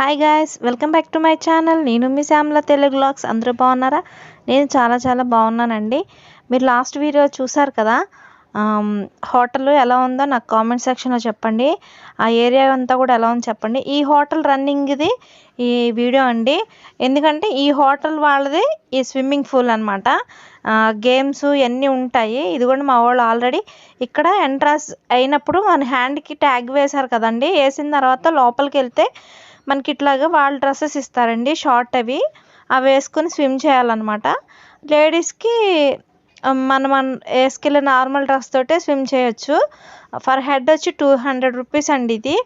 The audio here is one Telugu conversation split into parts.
Hi guys, welcome back to my channel. నేను మీ శ్యామల తెలుగు వ్లాగ్స్. అందరూ బాగున్నారా? నేను చాలా బాగున్నానండి. మీరు లాస్ట్ వీడియో చూసారు కదా, హోటల్ ఎలా ఉందో నాకు కామెంట్ సెక్షన్లో చెప్పండి. ఆ ఏరియా అంతా కూడా ఎలా ఉందో చెప్పండి. ఈ హోటల్ రన్నింగ్ ఇది ఈ వీడియో అండి. ఎందుకంటే ఈ హోటల్ వాళ్ళది ఈ స్విమ్మింగ్ పూల్ అనమాట. గేమ్స్ ఇవన్నీ ఉంటాయి. ఇది కూడా మా వాళ్ళు ఆల్రెడీ ఇక్కడ ఎంట్రన్స్ అయినప్పుడు మన హ్యాండ్కి ట్యాగ్ వేశారు కదండి. వేసిన తర్వాత లోపలికి వెళ్తే మనకి ఇట్లాగా వాళ్ళ డ్రెస్సెస్ ఇస్తారండి, షార్ట్ అవి వేసుకొని స్విమ్ చేయాలన్నమాట. లేడీస్కి మనం వేసుకెళ్ళే నార్మల్ డ్రెస్ తోటే స్విమ్ చేయొచ్చు. ఫర్ హెడ్ వచ్చి 200 రూపీస్ అండి. ఇది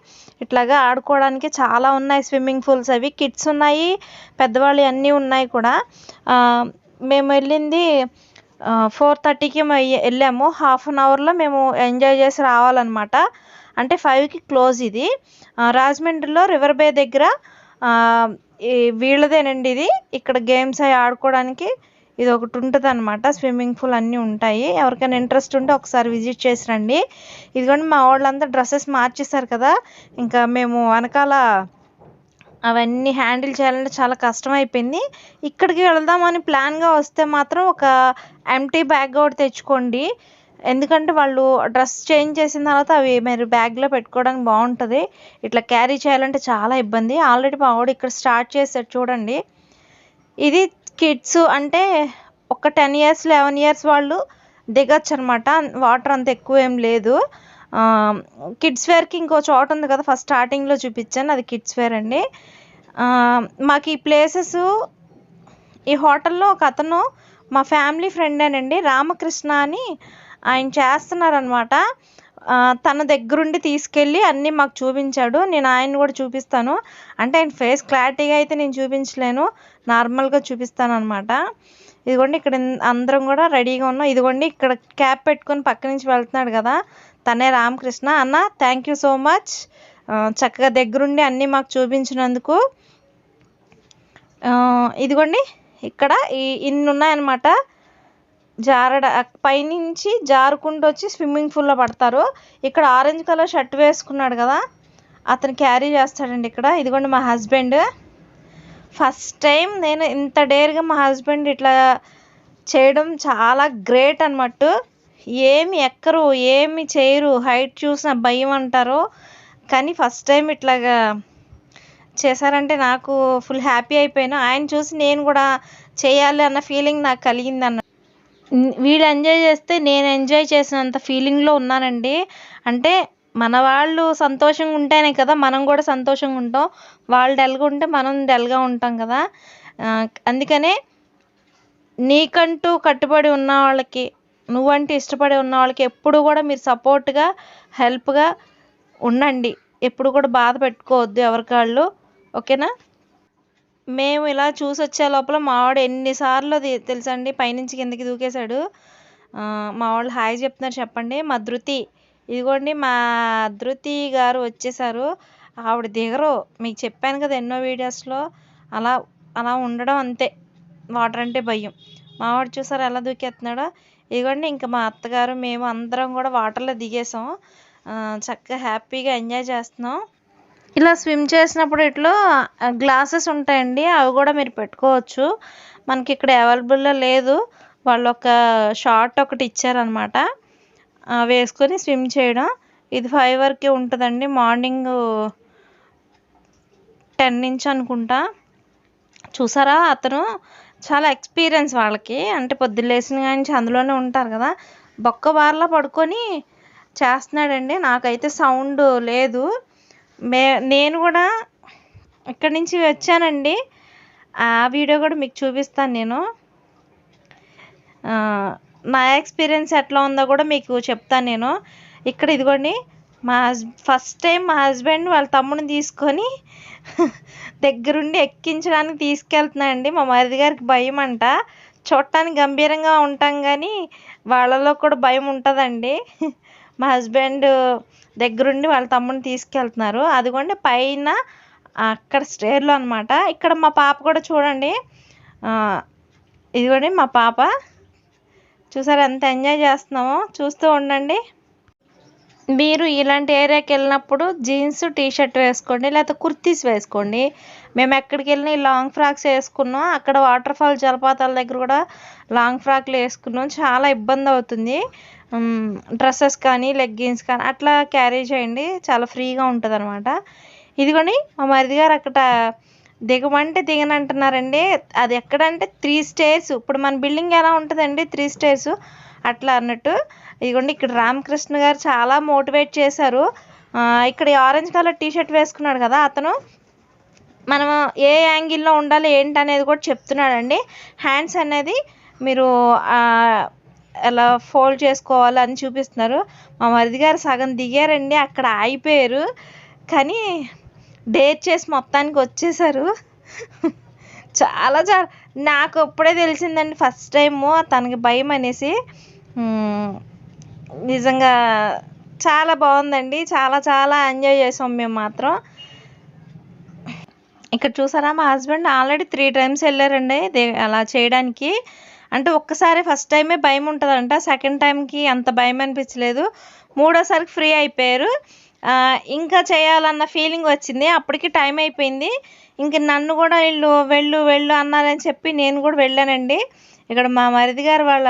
ఇట్లాగా ఆడుకోవడానికి చాలా ఉన్నాయి స్విమ్మింగ్ పూల్స్. అవి కిడ్స్ ఉన్నాయి, పెద్దవాళ్ళు అన్నీ ఉన్నాయి కూడా. మేము వెళ్ళింది 4:30కి వెళ్ళాము. హాఫ్ అన్ అవర్లో మేము ఎంజాయ్ చేసి రావాలన్నమాట. అంటే 5కి క్లోజ్. ఇది రాజమండ్రిలో రివర్ బే దగ్గర వీళ్ళదేనండి. ఇది ఇక్కడ గేమ్స్ అవి ఆడుకోవడానికి ఇది ఒకటి ఉంటుంది అనమాట. స్విమ్మింగ్ పూల్ అన్నీ ఉంటాయి. ఎవరికైనా ఇంట్రెస్ట్ ఉంటే ఒకసారి విజిట్ చేసి రండి. ఇదిగోండి మా వాళ్ళంతా డ్రెస్సెస్ మార్చేశారు కదా. ఇంకా మేము వెనకాల అవన్నీ హ్యాండిల్ చేయాలంటే చాలా కష్టం అయిపోయింది. ఇక్కడికి వెళ్దామని ప్లాన్గా వస్తే మాత్రం ఒక ఎంటీ బ్యాగ్ ఒకటి తెచ్చుకోండి. ఎందుకంటే వాళ్ళు డ్రెస్ చేంజ్ చేసిన తర్వాత అవి మీరు బ్యాగ్లో పెట్టుకోవడానికి బాగుంటుంది. ఇట్లా క్యారీ చేయాలంటే చాలా ఇబ్బంది. ఆల్రెడీ మా వాడు ఇక్కడ స్టార్ట్ చేశాడు చూడండి. ఇది కిడ్స్ అంటే ఒక 10 ఇయర్స్ 11 ఇయర్స్ వాళ్ళు దిగచ్చు అనమాట. వాటర్ అంత ఎక్కువ ఏం లేదు. కిడ్స్ వేర్కి ఇంకో చోట ఉంది కదా, ఫస్ట్ స్టార్టింగ్లో చూపించాను, అది కిడ్స్ వేర్ అండి. మాకు ఈ ప్లేసెస్ ఈ హోటల్లో ఒక అతను మా ఫ్యామిలీ ఫ్రెండేనండి, రామకృష్ణ అని ఆయన చేస్తున్నారనమాట. తన దగ్గరుండి తీసుకెళ్ళి అన్నీ మాకు చూపించాడు. నేను ఆయన కూడా చూపిస్తాను. అంటే ఆయన ఫేస్ క్లారిటీగా అయితే నేను చూపించలేను, నార్మల్గా చూపిస్తాను అనమాట. ఇదిగోండి ఇక్కడ అందరం కూడా రెడీగా ఉన్నాం. ఇదిగోండి ఇక్కడ క్యాప్ పెట్టుకొని పక్క నుంచి వెళ్తున్నాడు కదా, తనే రామకృష్ణ. అన్న థ్యాంక్ యూ సో మచ్, చక్కగా దగ్గరుండి అన్నీ మాకు చూపించినందుకు. ఇదిగోండి ఇక్కడ ఇన్ని ఉన్నాయన్నమాట. పైనుంచి జారుకుంటూ వచ్చి స్విమ్మింగ్ పూల్లో పడతారు. ఇక్కడ ఆరెంజ్ కలర్ షర్ట్ వేసుకున్నాడు కదా, అతను క్యారీ చేస్తాడండి ఇక్కడ. ఇదిగోండి మా హస్బెండ్. ఫస్ట్ టైం నేను ఇంత డేర్గా మా హస్బెండ్ ఇట్లా చేయడం చాలా గ్రేట్ అన్నమాట. ఏమి ఎక్కరు, ఏమి చేయరు, హైట్ చూసిన భయం అంటారు. కానీ ఫస్ట్ టైం ఇట్లాగా చేశారంటే నాకు ఫుల్ హ్యాపీ అయిపోయాను. ఆయన చూసి నేను కూడా చేయాలి అన్న ఫీలింగ్ నాకు కలిగింది అన్న. వీళ్ళు ఎంజాయ్ చేస్తే నేను ఎంజాయ్ చేసినంత ఫీలింగ్లో ఉన్నానండి. అంటే మన వాళ్ళు సంతోషంగా ఉంటేనే కదా మనం కూడా సంతోషంగా ఉంటాం. వాళ్ళు డల్గా ఉంటే మనం డల్గా ఉంటాం కదా. అందుకనే నీకంటూ కట్టుబడి ఉన్న వాళ్ళకి, నువ్వంటే ఇష్టపడి ఉన్న వాళ్ళకి ఎప్పుడు కూడా మీరు సపోర్ట్గా హెల్ప్గా ఉండండి. ఎప్పుడు కూడా బాధ పెట్టుకోవద్దు ఎవరికాళ్ళు, ఓకేనా. మేము ఇలా చూసి వచ్చే లోపల మా వాడు ఎన్నిసార్లు తెలుసండి పైనుంచి కిందకి దూకేశాడు. మా వాళ్ళు హాయ్ చెప్తున్నారు చెప్పండి. మా ధృతి, ఇదిగోండి మా ధృతి గారు వచ్చేసారు. ఆవిడ దిగరు, మీకు చెప్పాను కదా ఎన్నో వీడియోస్లో. అలా అలా ఉండడం అంతే, వాటర్ అంటే భయం. మా వాడు చూసారు ఎలా దూకేస్తున్నాడో. ఇదిగోండి ఇంకా మా అత్తగారు మేము అందరం కూడా వాటర్లో దిగేసాం. చక్కగా హ్యాపీగా ఎంజాయ్ చేస్తున్నాం. ఇలా స్విమ్ చేసినప్పుడు ఇట్లా గ్లాసెస్ ఉంటాయండి, అవి కూడా మీరు పెట్టుకోవచ్చు. మనకి ఇక్కడ అవైలబుల్లో లేదు, వాళ్ళు ఒక షార్ట్ ఒకటి ఇచ్చారనమాట, వేసుకొని స్విమ్ చేయడం. ఇది 5 వరకే ఉంటుందండి, మార్నింగ్ 10 నుంచి అనుకుంటా. చూసారా అతను చాలా ఎక్స్పీరియన్స్ వాళ్ళకి, అంటే పొద్దున్న లేచిన కానీ అందులోనే ఉంటారు కదా. బొక్క బార్లా పడుకొని చేస్తున్నాడండి. నాకైతే సౌండ్ లేదు. నేను కూడా ఇక్కడి నుంచి వచ్చానండి, ఆ వీడియో కూడా మీకు చూపిస్తాను నేను. నా ఎక్స్పీరియన్స్ ఎట్లా ఉందో కూడా మీకు చెప్తాను నేను. ఇక్కడ ఇదిగోండి ఫస్ట్ టైం మా హస్బెండ్ వాళ్ళ తమ్ముడిని తీసుకొని దగ్గరుండి ఎక్కించడానికి తీసుకెళ్తున్నానండి. మా మరిది గారికి భయం అంట. చూడటానికి గంభీరంగా ఉంటాం కానీ వాళ్ళలో కూడా భయం ఉంటుందండి. మా హస్బెండ్ దగ్గరుండి వాళ్ళ తమ్ముడిని తీసుకెళ్తున్నారు. అదిగోండి పైన అక్కడ స్టేర్లో అనమాట. ఇక్కడ మా పాప కూడా చూడండి, ఇదిగోండి మా పాప. చూసారా ఎంత ఎంజాయ్ చేస్తున్నామో, చూస్తూ ఉండండి. మీరు ఇలాంటి ఏరియాకి వెళ్ళినప్పుడు జీన్స్ టీ షర్ట్ వేసుకోండి, లేకపోతే కుర్తీస్ వేసుకోండి. మేము ఎక్కడికి వెళ్ళినా లాంగ్ ఫ్రాక్స్ వేసుకున్నాం. అక్కడ వాటర్ ఫాల్ జలపాతాల దగ్గర కూడా లాంగ్ ఫ్రాక్లు వేసుకున్నాం. చాలా ఇబ్బంది అవుతుంది. డ్రెస్సెస్ కానీ లెగ్గిన్స్ కానీ అట్లా క్యారీ చేయండి, చాలా ఫ్రీగా ఉంటుంది అనమాట. ఇదిగోండి మా మరిది గారు అక్కడ దిగమంటే దిగనంటున్నారండి. అది ఎక్కడంటే 3 స్టేర్స్. ఇప్పుడు మన బిల్డింగ్ ఎలా ఉంటుందండి 3 స్టేర్స్ అట్లా అన్నట్టు. ఇదిగోండి ఇక్కడ రామకృష్ణ గారు చాలా మోటివేట్ చేశారు. ఇక్కడ ఆరెంజ్ కలర్ టీ షర్ట్ వేసుకున్నాడు కదా అతను, మనం ఏ యాంగిల్లో ఉండాలి ఏంటి అనేది కూడా చెప్తున్నాడండి. హ్యాండ్స్ అనేది మీరు ఎలా ఫోల్డ్ చేసుకోవాలి అని చూపిస్తున్నారు. మా మరిది గారు సగం దిగారండి, అక్కడ ఆగిపోయారు. కానీ డేర్ చేసి మొత్తానికి వచ్చేసారు. చాలా చాలా నాకు అప్పుడే తెలిసిందండి ఫస్ట్ టైము తనకి భయం అనేసి. నిజంగా చాలా బాగుందండి. చాలా చాలా ఎంజాయ్ చేసాం మేము మాత్రం. ఇక్కడ చూసారా మా హస్బెండ్ ఆల్రెడీ 3 టైమ్స్ వెళ్ళారండి అలా చేయడానికి. అంటే ఒక్కసారి ఫస్ట్ టైమే భయం ఉంటుందంట, సెకండ్ టైంకి అంత భయం అనిపించలేదు, మూడోసారికి ఫ్రీ అయిపోయారు. ఇంకా చేయాలన్న ఫీలింగ్ వచ్చింది. అప్పటికి టైం అయిపోయింది. ఇంక నన్ను కూడా వీళ్ళు వెళ్ళు వెళ్ళు అన్నారని చెప్పి నేను కూడా వెళ్ళానండి. ఇక్కడ మా మరిది గారు వాళ్ళ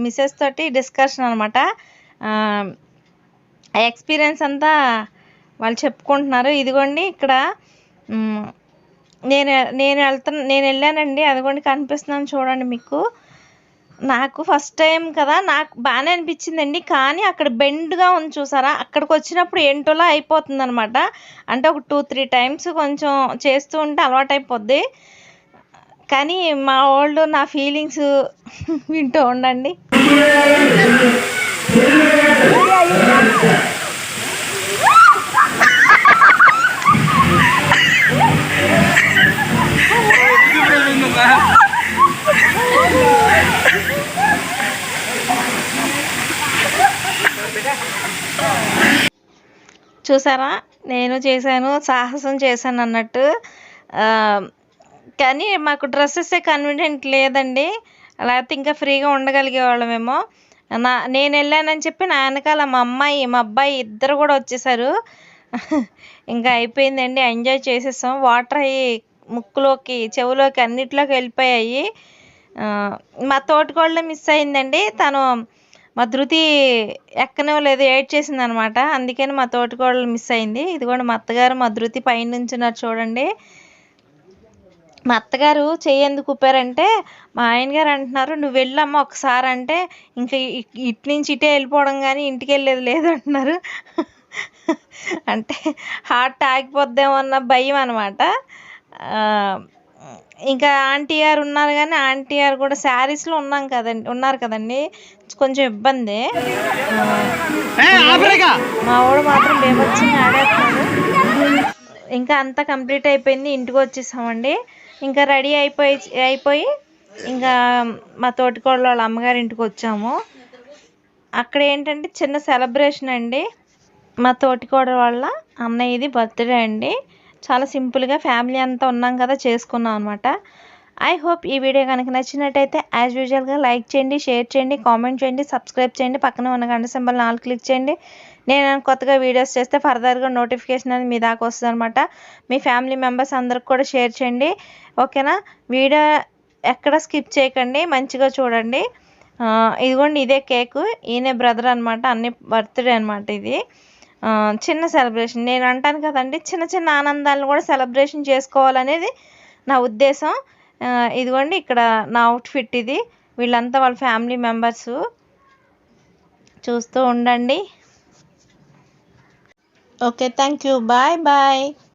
మిస్సెస్ తోటి డిస్కషన్ అనమాట. ఆ ఎక్స్పీరియన్స్ అంతా వాళ్ళు చెప్పుకుంటున్నారు. ఇదిగోండి ఇక్కడ నేను వెళ్ళానండి, అదిగోండి కనిపిస్తున్నాను చూడండి మీకు. నాకు ఫస్ట్ టైం కదా, నాకు బాగానే అనిపించిందండి. కానీ అక్కడ బెండ్గా ఉంది చూసారా, అక్కడికి వచ్చినప్పుడు ఏంటోలా అయిపోతుంది అనమాట. అంటే ఒక 2-3 టైమ్స్ కొంచెం చేస్తూ ఉంటే అలవాటు అయిపోద్ది. కానీ మా వాళ్ళు నా ఫీలింగ్స్ వింటూ ఉండండి. చూసారా నేను చేశాను, సాహసం చేశాను అన్నట్టు. కానీ మాకు డ్రెస్సెసే కన్వీనియంట్ లేదండి, లేకపోతే ఇంకా ఫ్రీగా ఉండగలిగే వాళ్ళమేమో. నేను వెళ్ళానని చెప్పి నా వెనకాల మా అమ్మాయి మా అబ్బాయి ఇద్దరు కూడా వచ్చేసారు. ఇంకా అయిపోయిందండి, ఎంజాయ్ చేసేసాం. వాటర్ అయ్యి ముక్కులోకి చెవులోకి అన్నిట్లోకి వెళ్ళిపోయాయి. మా తోటికోడలు మిస్ అయిందండి. తను మా ధృతి ఎక్కనివ్వలేదు, ఏడ్చేసింది అనమాట. అందుకని మా తోటికోడలు మిస్ అయింది. ఇదిగోండి మా అత్తగారు మా ధృతి పైన నుంచున్నారు చూడండి. మా అత్తగారు చెయ్యి ఎందుకు ఊపారంటే మా ఆయన గారు అంటున్నారు నువ్వు వెళ్ళమ్మా ఒకసారి అంటే, ఇంకా ఇటు నుంచి ఇటే వెళ్ళిపోవడం కానీ ఇంటికి వెళ్ళేది లేదు అంటున్నారు. అంటే హార్ట్ ఆగిపోద్దేమో అన్న భయం అనమాట. ఇంకా ఆంటీ గారు ఉన్నారు, కానీ ఆంటీ గారు కూడా శారీస్లో ఉన్నారు కదండి, కొంచెం ఇబ్బంది. మా వాడు మాత్రం బేమొచ్చింది ఆడేస్తున్నాడు. ఇంకా అంతా కంప్లీట్ అయిపోయింది, ఇంటికి వచ్చేసామండి. ఇంకా రెడీ అయిపోయి ఇంకా మా తోటికోడలు వాళ్ళ అమ్మగారి ఇంటికి వచ్చాము. అక్కడ ఏంటంటే చిన్న సెలబ్రేషన్ అండి. మా తోటికోడలు వాళ్ళ అన్నయ్యది బర్త్డే అండి. చాలా సింపుల్గా ఫ్యామిలీ అంతా ఉన్నాం కదా చేసుకున్నాం అనమాట. ఐ హోప్ ఈ వీడియో కనుక నచ్చినట్టయితే యాజ్ యూజువల్గా లైక్ చేయండి, షేర్ చేయండి, కామెంట్ చేయండి, సబ్స్క్రైబ్ చేయండి, పక్కన ఉన్న గంట సింబల్ 4 క్లిక్ చేయండి. నేను కొత్తగా వీడియోస్ చేస్తే ఫర్దర్గా నోటిఫికేషన్ అనేది మీ దాకా వస్తుంది అనమాట. మీ ఫ్యామిలీ మెంబర్స్ అందరికి కూడా షేర్ చేయండి, ఓకేనా. వీడియో ఎక్కడ స్కిప్ చేయకండి, మంచిగా చూడండి. ఇదిగోండి ఇదే కేకు, ఈయనే బ్రదర్ అనమాట, అన్ని బర్త్డే అనమాట. ఇది చిన్న సెలబ్రేషన్. నేను అంటాను కదండి, చిన్న చిన్న ఆనందాలను కూడా సెలబ్రేషన్ చేసుకోవాలనేది నా ఉద్దేశం. ఇదిగోండి ఇక్కడ నా అవుట్ఫిట్ ఇది. వీళ్ళంతా వాళ్ళ ఫ్యామిలీ మెంబర్సు, చూస్తూ ఉండండి. Okay, thank you, bye bye.